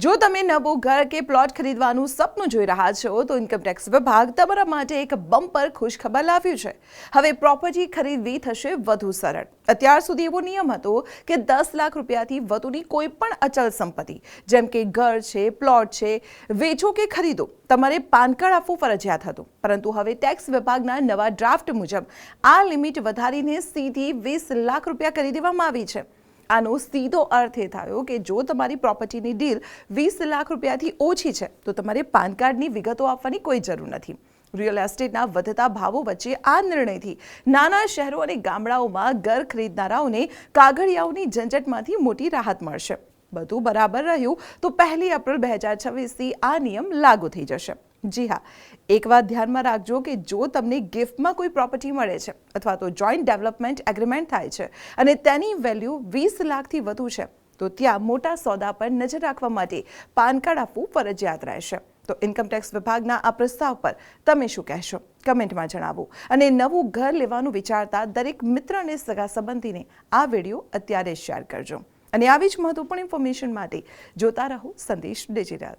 જો તમે નવું ઘર કે પ્લોટ ખરીદવાનું સપનું જોઈ રહ્યા છો તો ઇન્કમ ટેક્સ વિભાગ તમારા માટે એક બમ્પર ખુશખબર લાવ્યું છે। હવે પ્રોપર્ટી ખરીદવી થશે વધુ સરળ। અત્યાર સુધી એવો નિયમ હતો કે 10 લાખ રૂપિયાથી વધુની કોઈ પણ અચલ સંપત્તિ જેમ કે ઘર છે, પ્લોટ છે, વેચો કે ખરીદો તમારે પાન કાર્ડ આપવું ફરજિયાત હતું। પરંતુ હવે ટેક્સ વિભાગના નવા ડ્રાફ્ટ મુજબ આ લિમિટ વધારીને સીધી 20 લાખ રૂપિયા કરી દેવામાં આવી છે। આનો સીધો અર્થ એ થયો કે જો તમારી પ્રોપર્ટીની ડીલ 20 લાખ રૂપિયાથી ઓછી છે તો તમારે પાન કાર્ડની વિગતો આપવાની કોઈ જરૂર નથી। રિયલ એસ્ટેટના વધતા ભાવો વચ્ચે આ નિર્ણયથી નાના શહેરો અને ગામડાઓમાં ઘર ખરીદનારાઓને કાગળિયાઓની ઝંઝટમાંથી મોટી રાહત મળશે। બધું બરાબર રહ્યું તો 1 એપ્રિલ 2026થી આ નિયમ લાગુ થઈ જશે। જી હા, એક વાત ધ્યાનમાં રાખજો કે જો તમને ગિફ્ટમાં કોઈ પ્રોપર્ટી મળે છે અથવા તો જોઈન્ટ ડેવલપમેન્ટ એગ્રીમેન્ટ થાય છે અને તેની વેલ્યુ 20 લાખથી વધુ છે તો ત્યાં મોટા સોદા પર નજર રાખવા માટે પાન કાર્ડ આપવું ફરજિયાત રહેશે। તો ઇન્કમટેક્સ વિભાગના આ પ્રસ્તાવ પર તમે શું કહેશો? કમેન્ટમાં જણાવો। અને નવું ઘર લેવાનું વિચારતા દરેક મિત્ર અને સગા સંબંધીને આ વિડીયો અત્યારે શેર કરજો। અને આવી જ મહત્વપૂર્ણ ઇન્ફોર્મેશન માટે જોતા રહો સંદેશ ડિજિટલ।